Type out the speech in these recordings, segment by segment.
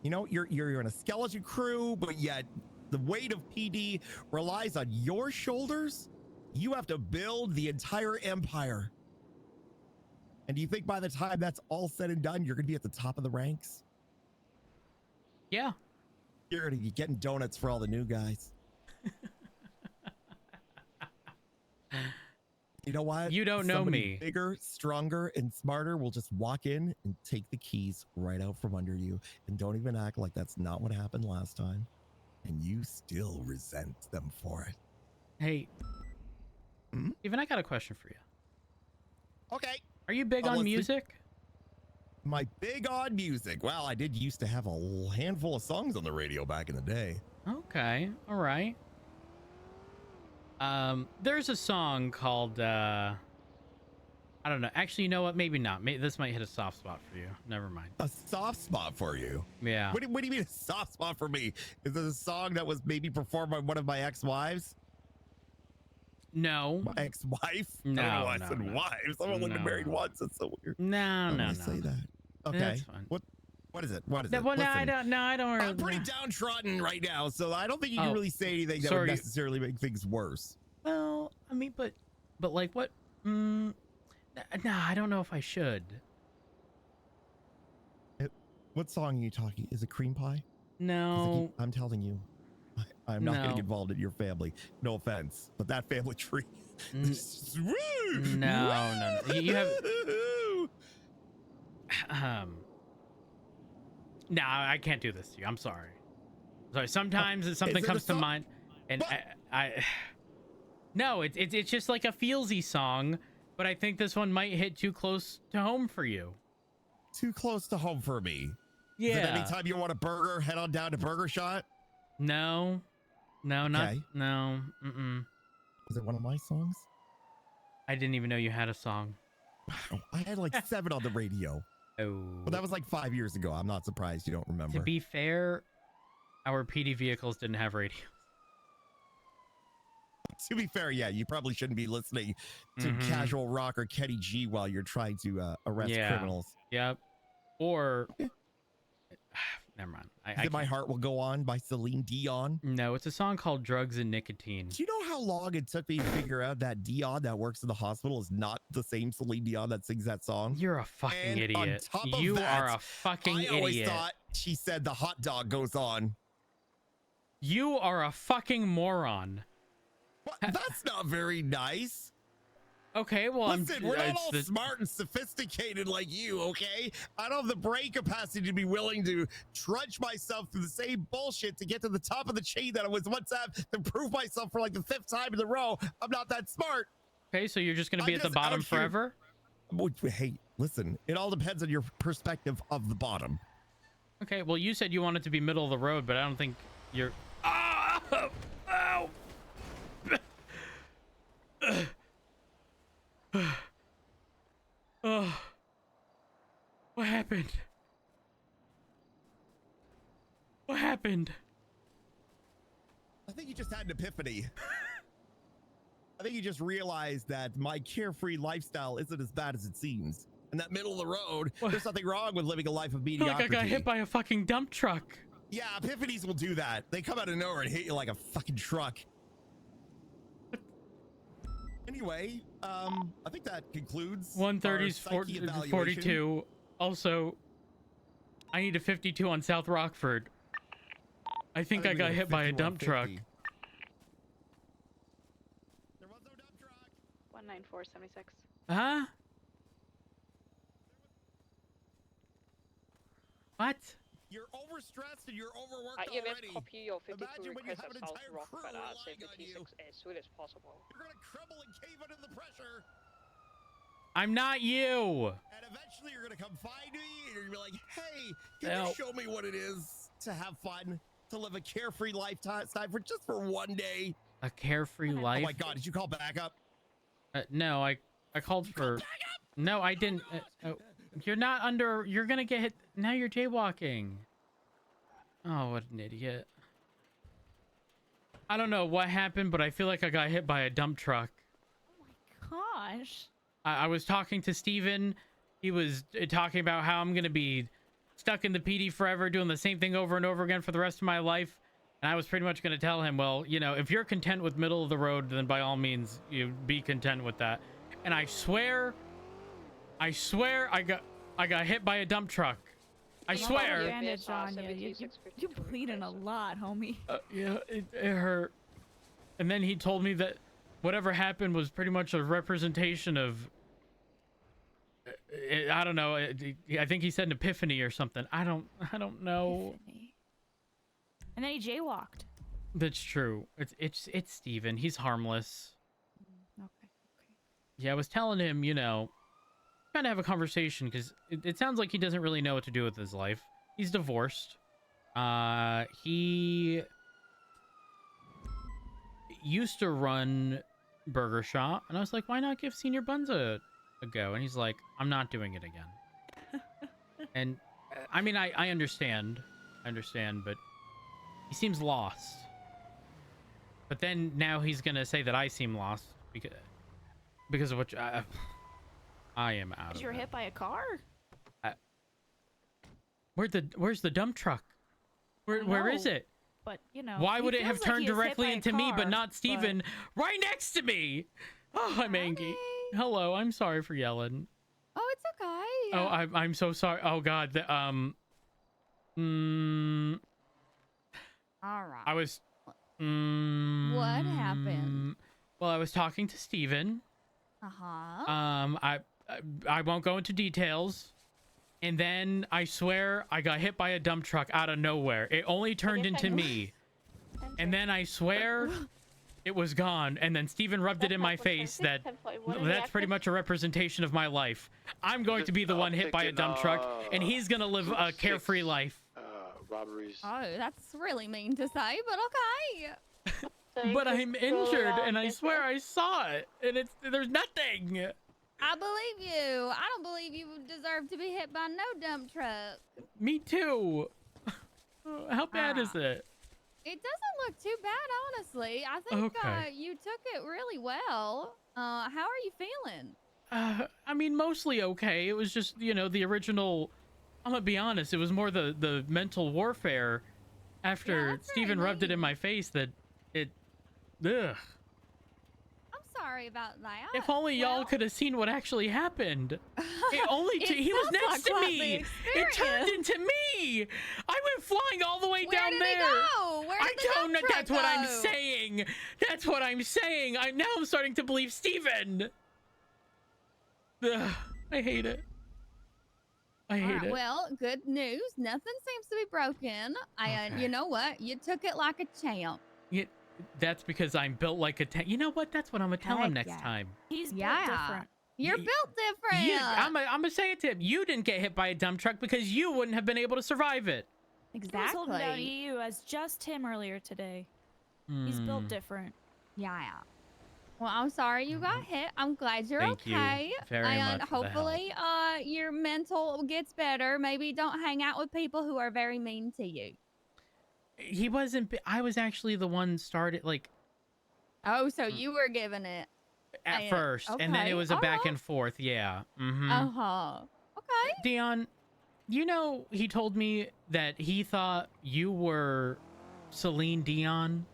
You know, you're in a skeleton crew, but yet the weight of PD relies on your shoulders. You have to build the entire empire. And do you think by the time that's all said and done, you're going to be at the top of the ranks? Yeah. You're going to be getting donuts for all the new guys. You know what? You don't know Somebody me. Bigger, stronger, and smarter will just walk in and take the keys right out from under you. And don't even act like that's not what happened last time. And you still resent them for it. Hey, Steven, I got a question for you. Okay. Are you big on music? My big on music. Well, I did used to have a handful of songs on the radio back in the day. Okay. All right. There's a song called, I don't know. Actually, you know what? Maybe not. Maybe this might hit a soft spot for you. Never mind. A soft spot for you? Yeah. What do you mean a soft spot for me? Is this a song that was maybe performed by one of my ex-wives? No. My ex-wife? No, I don't know why I said no. wives. I've only been married once. That's so weird. No. Say that. Okay. That's fine. What is it? What is it? Well, no, I don't really. I'm pretty downtrodden right now, so I don't think you can really say anything that would necessarily make things worse. Well, I mean, but like what? No, I don't know if I should. What song are you talking? Is it Cream Pie? No. I'm telling you, I'm not going to get involved in your family. No offense, but that family tree. No. You have. No, I can't do this to you. I'm sorry. Sometimes something comes to mind, and I no, it's just like a feelsy song, but I think this one might hit too close to home for you. Too close to home for me. Yeah. Is it anytime you want a burger, head on down to Burger Shot? No, not no. Was it one of my songs? I didn't even know you had a song. Wow, I had like 7 on the radio. Oh. Well, that was like 5 years ago. I'm not surprised you don't remember. To be fair, our PD vehicles didn't have radios. To be fair, yeah, you probably shouldn't be listening to Casual Rock or Kenny G while you're trying to arrest criminals. Yep. Or never mind. My Heart Will Go On by Celine Dion. No, it's a song called Drugs and Nicotine. Do you know how long it took me to figure out that Dion that works in the hospital is not the same Celine Dion that sings that song? You're a fucking idiot. You are a fucking idiot. I always thought she said the hot dog goes on. You are a fucking moron. Well, that's not very nice. Okay, well, listen, we're not all smart and sophisticated like you, okay? I don't have the brain capacity to be willing to trudge myself through the same bullshit to get to the top of the chain that I was once at to prove myself for like the 5th time in a row. I'm not that smart. Okay, so you're just going to be at the bottom forever? Hey, listen, it all depends on your perspective of the bottom. Okay, well, you said you wanted to be middle of the road, but I don't think you're... Oh! Ow! Oh, what happened? What happened? I think you just had an epiphany. I think you just realized that my carefree lifestyle isn't as bad as it seems. And that middle of the road, there's nothing wrong with living a life of mediocrity. Like I got hit by a fucking dump truck. Yeah, epiphanies will do that. They come out of nowhere and hit you like a fucking truck. Anyway, I think that concludes 130's 42. Also, I need a 52 on South Rockford. I think I got hit by a dump truck. There was no dump truck. 19476. Huh? What? You're overstressed and you're overworked Yeah, already. let's copy your 52 Imagine when you request have of an South entire Rockford crew at relying on you. 76 as soon as possible. You're gonna crumble and cave under the pressure. I'm not you. And eventually you're gonna come find me and you're gonna be like, hey, can you show me what it is to have fun, to live a carefree lifetime for just for one day? A carefree life? Oh my God, did you call backup? No, I called for... No, I didn't. You're not under... You're gonna get hit. Now you're jaywalking. Oh, what an idiot. I don't know what happened, but I feel like I got hit by a dump truck. Oh my gosh. I was talking to Steven. He was talking about how I'm going to be stuck in the PD forever, doing the same thing over and over again for the rest of my life. And I was pretty much going to tell him, well, you know, if you're content with middle of the road, then by all means, you be content with that. And I swear I got hit by a dump truck. I swear. Bandage on you. You're bleeding a lot, homie. Yeah, it hurt. And then he told me that whatever happened was pretty much a representation of, I don't know. I think he said an epiphany or something. I don't know. Epiphany. And then he jaywalked. That's true. It's Steven. He's harmless. Okay. Yeah, I was telling him, you know, trying to have a conversation because it sounds like he doesn't really know what to do with his life. He's divorced. He used to run Burger Shop, and I was like, why not give Senior Buns a go? And he's like, I'm not doing it again. And I mean, I understand, but he seems lost. But then now he's gonna say that I seem lost because of what I am out of You're it. hit by a car? Where's the dump truck? Where is know, it? But, you know. Why he would it have feels like turned he was hit directly by a into me, but car, not Steven right next to me? Oh, I'm angry. Hello, I'm sorry for yelling. Oh, it's okay. Oh, I'm so sorry. Oh God, All right. I was. What happened? Well, I was talking to Steven. Uh-huh. I won't go into details. And then I swear I got hit by a dump truck out of nowhere. It only turned into me. And then I swear it was gone. And then Steven rubbed it in my face that that's pretty much a representation of my life. I'm going to be the one hit by a dump truck, and he's going to live a carefree life. Robberies. Oh, that's really mean to say, but okay. But I'm injured, and I swear I saw it, and there's nothing. I believe you. I don't believe you deserve to be hit by no dump truck. Me too. How bad is it? It doesn't look too bad, honestly. I think Okay. you took it really well. How are you feeling? I mean, mostly okay. It was just, you know, the original. I'm gonna be honest. It was more the mental warfare after that's Steven very rubbed it in my face that it. Ugh. I'm sorry about that. If only y'all Well, could have seen what actually happened. It only It he was sounds next like to quite me. the It turned experience. into me. I went flying all the way Where down did there. it go? Where I did the don't know. dump truck That's what I'm go? saying. That's what I'm saying. I'm starting to believe Steven. Ugh, I hate it. I hate Alright, it. well, good news. Nothing seems to be broken. Okay. You know what? You took it like a champ. That's because I'm built like a tank. You know what? That's what I'm gonna tell him Heck next yeah. time. He's built Yeah. different. You're Y- built different. I'm gonna say it to him. You didn't get hit by a dump truck because you wouldn't have been able to survive it. I was holding down Exactly. EU as just him earlier today. He's built different. Yeah. Well, I'm sorry you got hit. I'm glad you're Thank you okay. very and much for the help. hopefully, your mental gets better. Maybe don't hang out with people who are very mean to you. He wasn't. I was actually the one started like Oh, so you were giving it. at first, and then it okay, was a back alright. and forth. Yeah. Mm-hmm. Uh-huh. Okay. Dion, you know, he told me that he thought you were Celine Dion.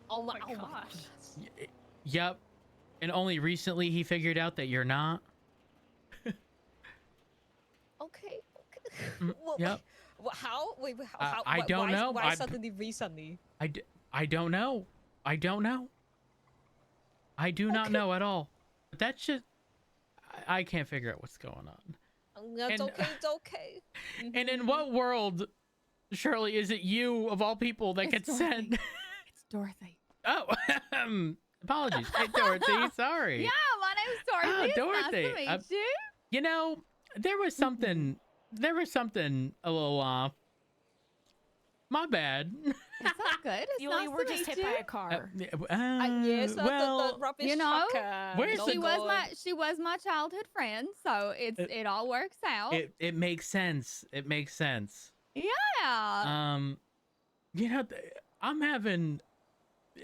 Oh my gosh. Yep. And only recently he figured out that you're not. Okay. Yep. How? Wait, how? I don't know. Why suddenly recently? I don't know. I don't know. I do not know at all. But that's just I can't figure out what's going on. That's And- okay. It's okay. And in what world, Shirley, is it you of all people that It's gets Dorothy. sent? It's Dorothy. Oh, apologies. Hey, Dorothy. Sorry. Yeah, my name's Dorothy. It's Dorothy. Nice to meet you. You know, there was something a little off. My bad. It's all good. It's You nice only were to just meet hit by you. a car. Yes. well, the rubbish you know, truck, where's the- She was my childhood friend, so it all works out. it makes sense. It makes sense. Yeah. You know, I'm having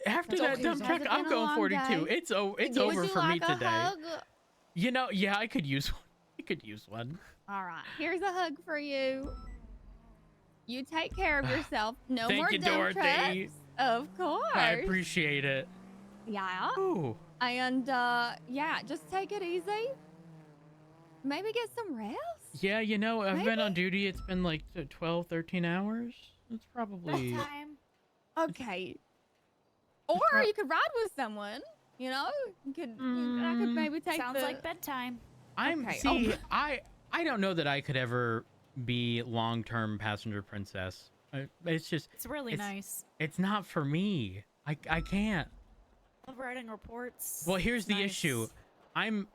after It's that okay, dump Zach. truck, Has it I'm been a going long 42. day? It's Would over you for me like a today. hug? You know, yeah, I could use one. I could use one. All right. Here's a hug for you. You take care of yourself. No Thank more you, dump Dorothy. trips. Of course. I appreciate it. Yeah. Ooh. And yeah, just take it easy. Maybe get some rest. Yeah, you know, I've been on Maybe? duty. It's been like 12, 13 hours. It's probably... Bedtime. Okay. Or prob- you could ride with someone. You know, you could. I could Mm, maybe take Sounds the. like bedtime. I'm Okay, see, oh. I don't know that I could ever be long-term passenger princess. It's just It's really nice. it's not for me. I can't. Love writing reports. Well, here's It's the nice. issue. I'm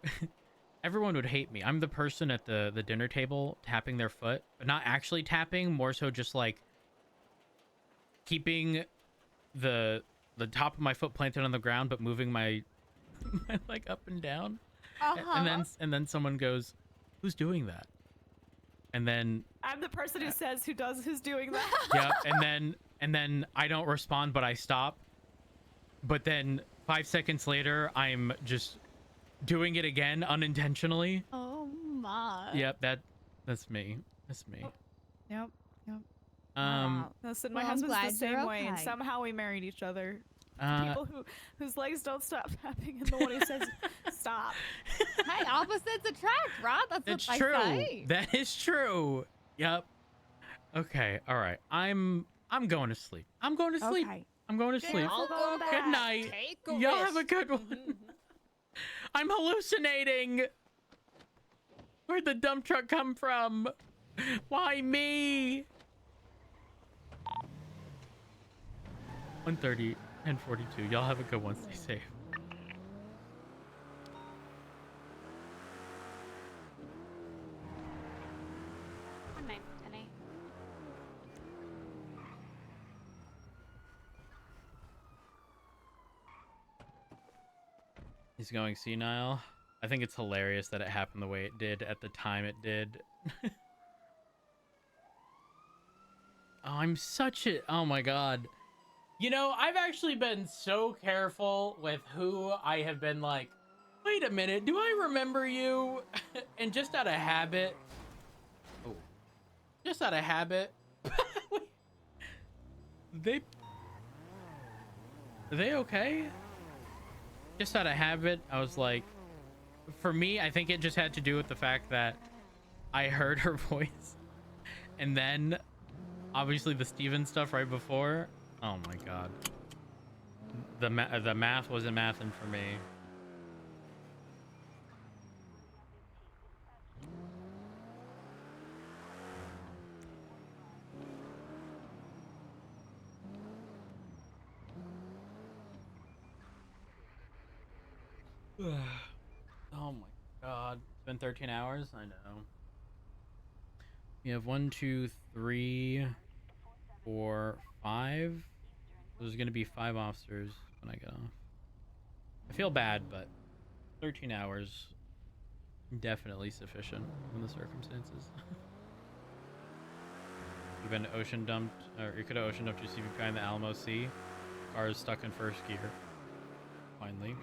everyone would hate me. I'm the person at the dinner table tapping their foot, but not actually tapping, more so just like keeping the top of my foot planted on the ground but moving my my leg up and down. And then someone goes, "Who's doing that?" And then I'm the person who says who's doing that. yeah, and then I don't respond, but I stop. But then 5 seconds later, I'm just doing it again unintentionally. Oh my. Yep, that's me. That's me. Yep. Wow. Listen, Well, my I'm husband's glad the you're same way, and okay. somehow we married each other. Uh, People whose legs don't stop tapping, and the one who says stop. Hey, opposites attract, right? That's it's what they true. say. That is true. Yep. Okay. All right. I'm going to sleep. I'm going to sleep. Okay. I'm going to sleep. I'll go back. Good night. Take a Y'all have a rest. good one. I'm hallucinating. Where'd the dump truck come from? Why me? 1:30 and 42. Y'all have a good one. Stay safe. One nine, 10 8. He's going senile. I think it's hilarious that it happened the way it did at the time it did. Oh, I'm such a... Oh my god. You know, I've actually been so careful with who I have been like, wait a minute, do I remember you? And just out of habit... Oh. Just out of habit... Are they okay? Just out of habit, I was like... For me, I think it just had to do with the fact that I heard her voice. And then, obviously, the Steven stuff right before. Oh my god. The math wasn't mathing for me. Oh my god. It's been 13 hours? I know. We have 1, 2, 3, 4, 5. There's gonna be 5 officers when I get off. I feel bad, but 13 hours definitely sufficient in the circumstances. You've been ocean dumped, or you could have ocean dumped your CVPI in the Alamo Sea. Car is stuck in first gear. Finally.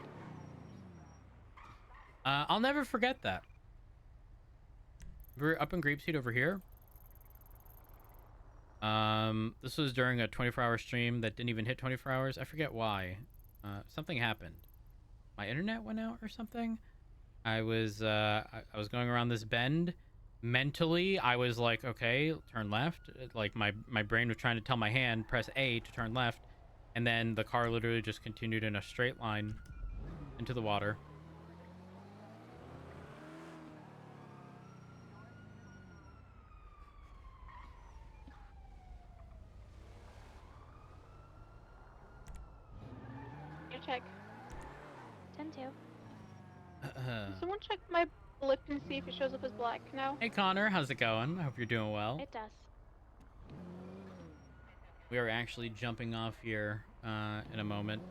I'll never forget that. We're up in Grapeseed over here. This was during a 24-hour stream that didn't even hit 24 hours. I forget why. Something happened. My internet went out or something. I was going around this bend. Mentally, I was like, okay, turn left. Like my brain was trying to tell my hand, press A to turn left. And then the car literally just continued in a straight line into the water. Your check. 10 2. Can someone check my blip and see if it shows up as black now? Hey Connor, how's it going? I hope you're doing well. It does. We are actually jumping off here in a moment.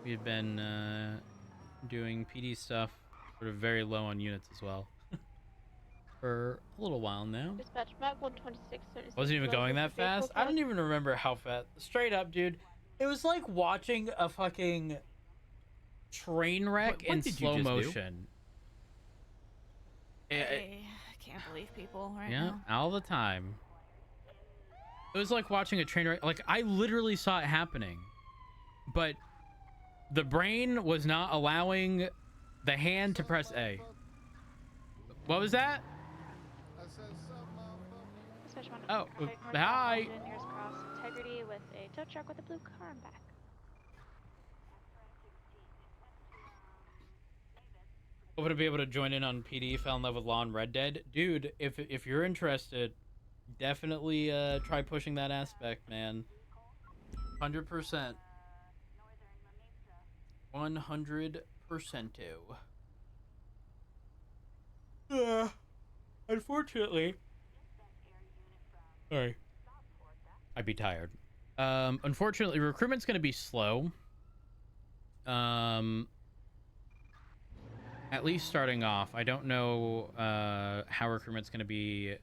We've been doing PD stuff, sort of very low on units as well, for a little while now. Dispatch Mac 126. Wasn't even going that fast. I don't even remember how fast. Straight up, dude. It was like watching a fucking train wreck in what did you slow just do? motion. can't believe people right Yeah, now. all the time. It was like watching a train wreck. Like, I literally saw it happening, but the brain was not allowing the hand to press A. What was that? Dispatch 1 Oh, traffic, northbound hi. Alden, nearest cross Integrity with a tow truck with a blue car in back. Hoping to be able to join in on PD. Fell in love with Law and Red Dead, dude. If you're interested, definitely try pushing that aspect, man. 100%. 100%. Unfortunately. Sorry. I'd be tired. Unfortunately, recruitment's going to be slow. At least starting off. I don't know how recruitment's going to be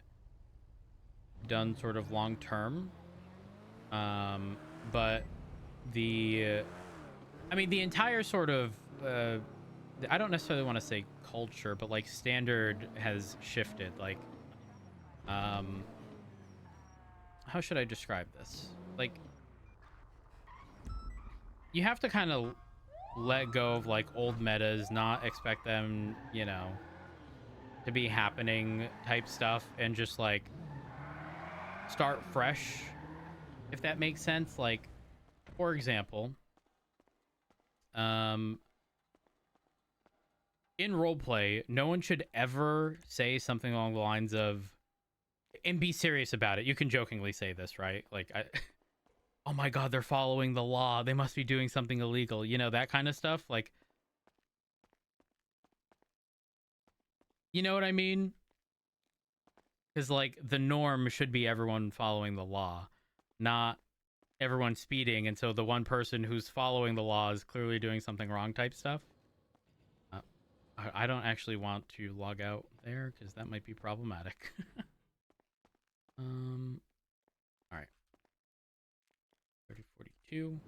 done sort of long term. But the entire sort of I don't necessarily want to say culture, but like standard has shifted. Like, how should I describe this? Like, you have to kind of let go of like old metas, not expect them, you know, to be happening type stuff, and just like start fresh, if that makes sense. Like, for example, in roleplay, no one should ever say something along the lines of, and be serious about it. You can jokingly say this, right? Like, oh my god, they're following the law, they must be doing something illegal, you know, that kind of stuff. Like, you know what I mean? Because like the norm should be everyone following the law, not everyone speeding, and so the one person who's following the law is clearly doing something wrong type stuff. I don't actually want to log out there because that might be problematic. All right. 3042.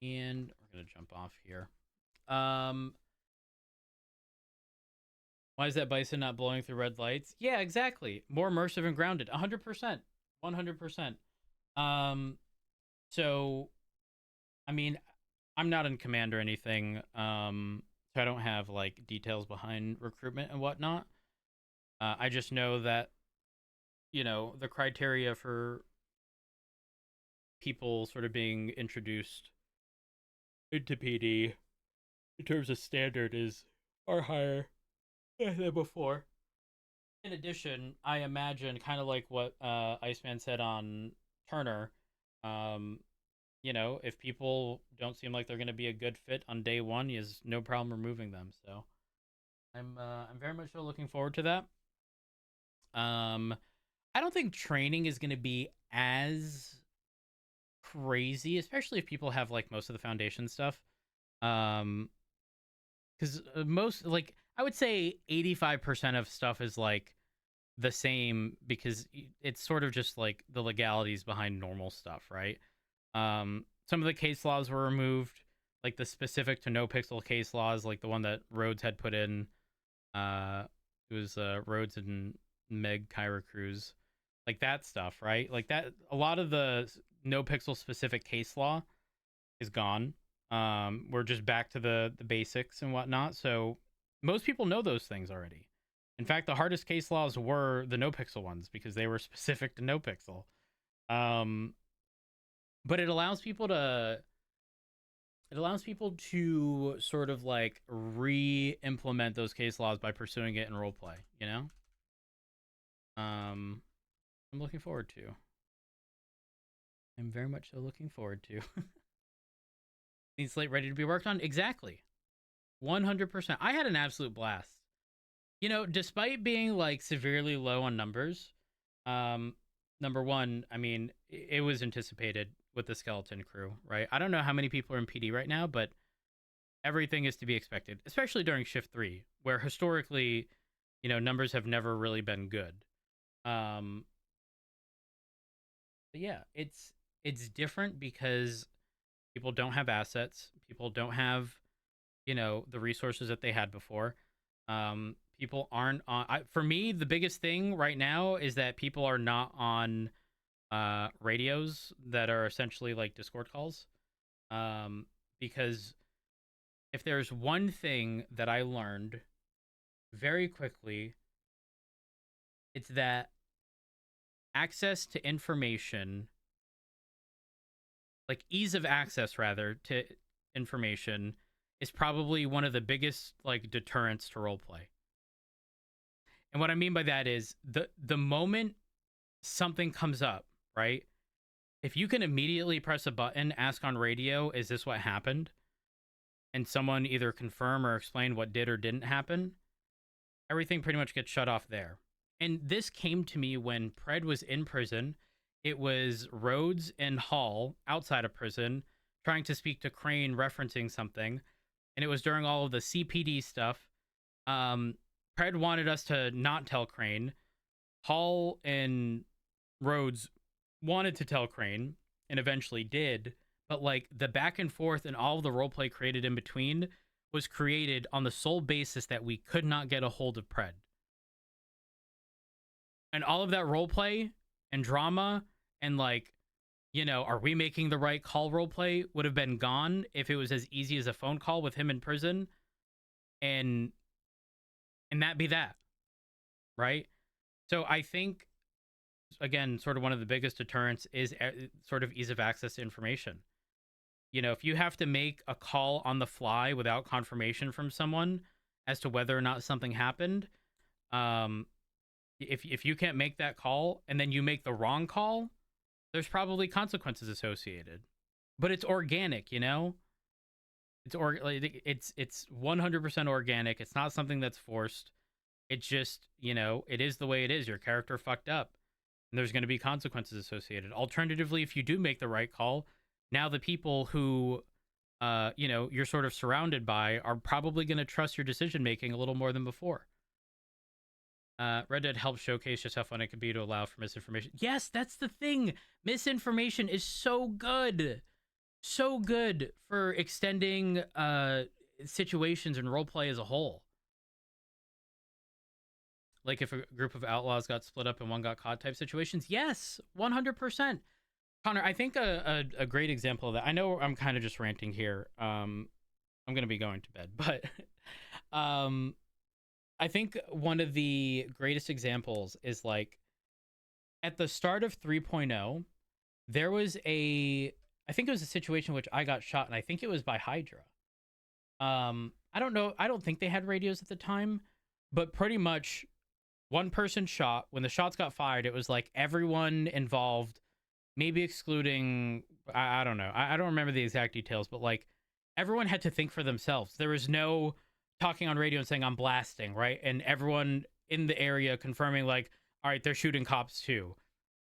And we're gonna jump off here. Why is that bison not blowing through red lights? Yeah, exactly. More immersive and grounded. 100%. 100%. So, I mean, I'm not in command or anything. So I don't have like details behind recruitment and whatnot. I just know that, you know, the criteria for people sort of being introduced into PD in terms of standard is far higher than before. In addition, I imagine, kind of like what Iceman said on Turner, you know, if people don't seem like they're going to be a good fit on day one, he has no problem removing them. So I'm very much so looking forward to that. I don't think training is going to be as crazy, especially if people have like most of the foundation stuff. Because most, like, I would say 85% of stuff is like the same, because it's sort of just like the legalities behind normal stuff, right? Some of the case laws were removed, like the specific to NoPixel case laws, like the one that Rhodes had put in. It was Rhodes and Meg Kyra Cruz, like that stuff, right? Like that, a lot of the NoPixel specific case law is gone. We're just back to the basics and whatnot. So most people know those things already. In fact, the hardest case laws were the NoPixel ones because they were specific to NoPixel. But it allows people to sort of like re-implement those case laws by pursuing it in roleplay, you know? I'm looking forward to. I'm very much so looking forward to. Clean slate ready to be worked on? Exactly. 100%. I had an absolute blast. You know, despite being like severely low on numbers, number one, I mean, it was anticipated with the skeleton crew, right? I don't know how many people are in PD right now, but everything is to be expected, especially during shift 3, where historically, you know, numbers have never really been good. But yeah, it's different because people don't have assets. People don't have, you know, the resources that they had before. people aren't on. For me, the biggest thing right now is that people are not on radios that are essentially like Discord calls. Because if there's one thing that I learned very quickly, it's that access to information, like ease of access rather to information, is probably one of the biggest like deterrents to roleplay. And what I mean by that is the moment something comes up, right? If you can immediately press a button, ask on radio, is this what happened? And someone either confirm or explain what did or didn't happen, everything pretty much gets shut off there. And this came to me when Pred was in prison. It was Rhodes and Hall outside of prison trying to speak to Crane referencing something. And it was during all of the CPD stuff. Pred wanted us to not tell Crane. Hall and Rhodes wanted to tell Crane and eventually did. But like the back and forth and all of the roleplay created in between was created on the sole basis that we could not get a hold of Pred. And all of that roleplay and drama and like, you know, are we making the right call roleplay would have been gone if it was as easy as a phone call with him in prison. And that be that. Right? So I think, again, sort of one of the biggest deterrents is sort of ease of access to information. You know, if you have to make a call on the fly without confirmation from someone as to whether or not something happened, if you can't make that call and then you make the wrong call, there's probably consequences associated. But it's organic, you know? It's 100% organic. It's not something that's forced. It's just, you know, it is the way it is. Your character fucked up. And there's going to be consequences associated. Alternatively, if you do make the right call, now the people who, you know, you're sort of surrounded by are probably going to trust your decision making a little more than before. Red Dead helps showcase just how fun it can be to allow for misinformation. Yes, that's the thing. Misinformation is so good. So good for extending situations and roleplay as a whole. Like if a group of outlaws got split up and one got caught type situations. Yes, 100%. Connor, I think a great example of that. I know I'm kind of just ranting here. I'm going to be going to bed, but I think one of the greatest examples is like at the start of 3.0, there was I think it was a situation in which I got shot, and I think it was by Hydra. I don't know. I don't think they had radios at the time, but pretty much one person shot. When the shots got fired, it was like everyone involved, maybe excluding, I don't know. I don't remember the exact details, but like everyone had to think for themselves. There was no talking on radio and saying, I'm blasting, right? And everyone in the area confirming like, all right, they're shooting cops too.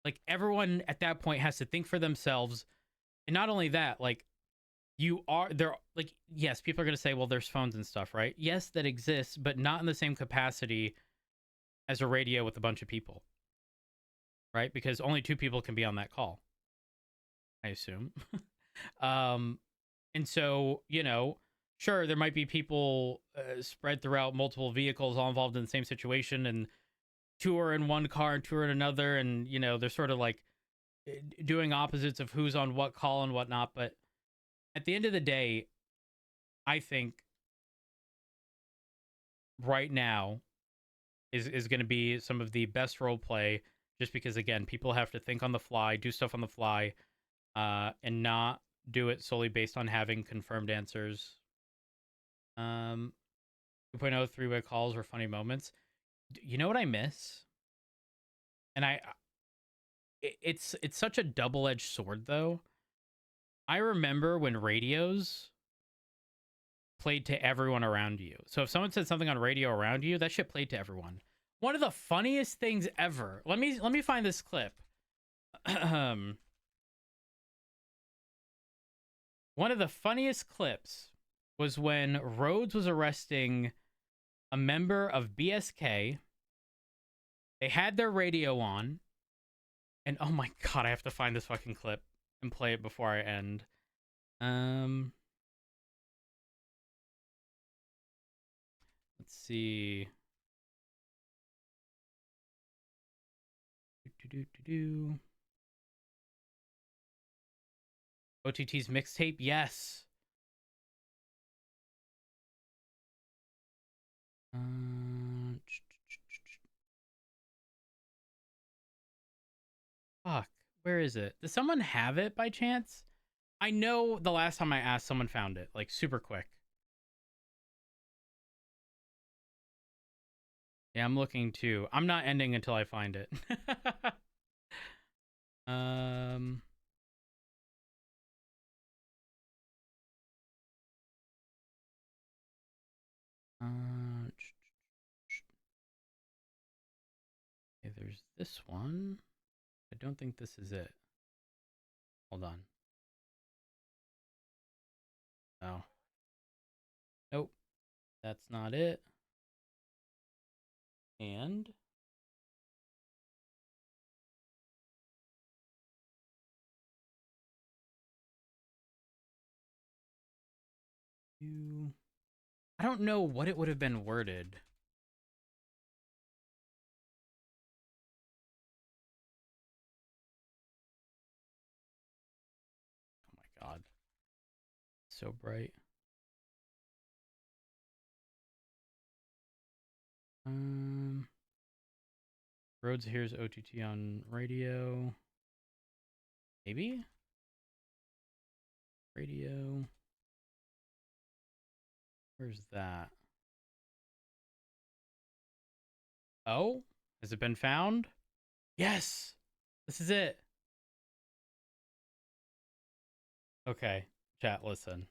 Like everyone at that point has to think for themselves. And not only that, like they're like, yes, people are going to say, well, there's phones and stuff, right? Yes, that exists, but not in the same capacity as a radio with a bunch of people, right? Because only 2 people can be on that call, I assume. And so, you know, sure, there might be people spread throughout multiple vehicles all involved in the same situation, and 2 are in one car and 2 are in another, and, you know, they're sort of like doing opposites of who's on what call and whatnot. But at the end of the day, I think right now is going to be some of the best role play, just because, again, people have to think on the fly, do stuff on the fly, and not do it solely based on having confirmed answers. 2.0 three-way calls were funny moments. You know what I miss? And it's such a double-edged sword, though. I remember when radios played to everyone around you. So if someone said something on radio around you, that shit played to everyone. One of the funniest things ever. Let me find this clip. One of the funniest clips was when Rhodes was arresting a member of BSK. They had their radio on. And oh my god, I have to find this fucking clip and play it before I end. Let's see. OTT's mixtape, yes. Fuck, where is it? Does someone have it by chance? I know the last time I asked, someone found it, like super quick. Yeah, I'm looking too. I'm not ending until I find it. um. Okay, there's this one. I don't think this is it. Hold on. No. Nope. That's not it. And I don't know what it would have been worded. Oh my god. So bright. Rhodes hears OTT on radio. Maybe? Radio. Where's that? Oh? Has it been found? Yes! This is it. Okay. Chat, listen.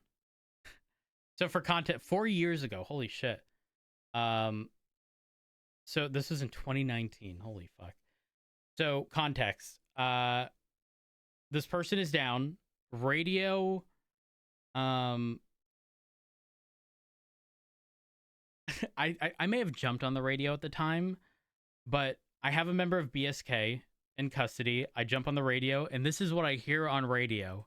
So for content, 4 years ago, holy shit. So this was in 2019. Holy fuck. So context. This person is down. Radio. I may have jumped on the radio at the time, but I have a member of BSK in custody. I jump on the radio, and this is what I hear on radio.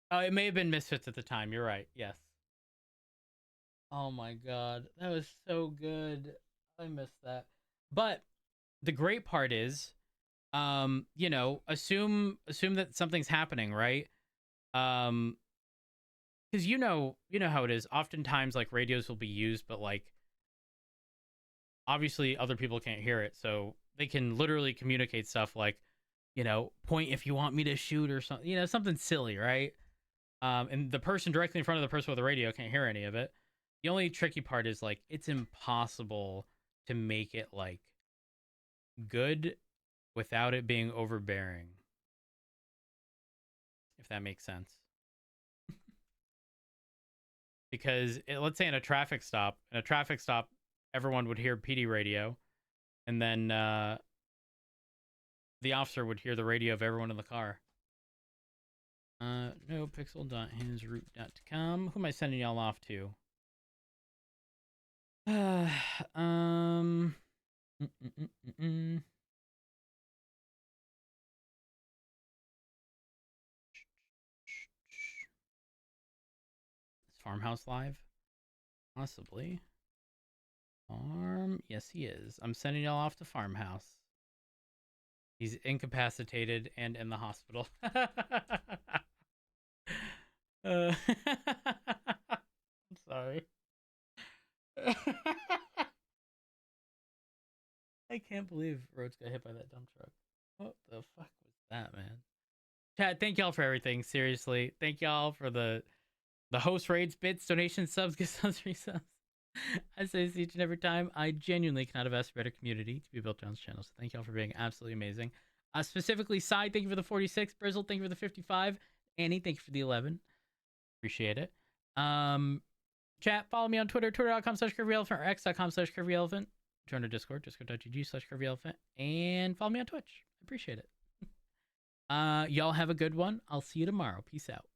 Oh, it may have been Misfits at the time. You're right. Yes. Oh my god, that was so good. I missed that. But the great part is, you know, assume that something's happening, right? Because you know how it is. Oftentimes, like, radios will be used, but like, obviously, other people can't hear it, so they can literally communicate stuff like, you know, point if you want me to shoot or something, you know, something silly, right? And the person directly in front of the person with the radio can't hear any of it. The only tricky part is, like, it's impossible to make it, like, good without it being overbearing. If that makes sense. Because, let's say in a traffic stop, everyone would hear PD radio, and then the officer would hear the radio of everyone in the car. NoPixel.hansroot.com. Who am I sending y'all off to? This Farmhouse Live? Possibly. Yes, he is. I'm sending y'all off to Farmhouse. He's incapacitated and in the hospital. I'm sorry. I can't believe Rhodes got hit by that dump truck. What the fuck was that, man? Chat, thank y'all for everything. Seriously. Thank y'all for the host raids, bits, donations, subs, gift subs, resubs. I say this each and every time. I genuinely cannot have asked for a better community to be built on this channel. So thank y'all for being absolutely amazing. Specifically, Sai, thank you for the 46. Brizzle, thank you for the 55. Annie, thank you for the 11. Appreciate it. Chat, follow me on Twitter, twitter.com/curvyelephant or x.com/curvyelephant. Join our Discord, discord.gg/curvyelephant. And follow me on Twitch. I appreciate it. Y'all have a good one. I'll see you tomorrow. Peace out.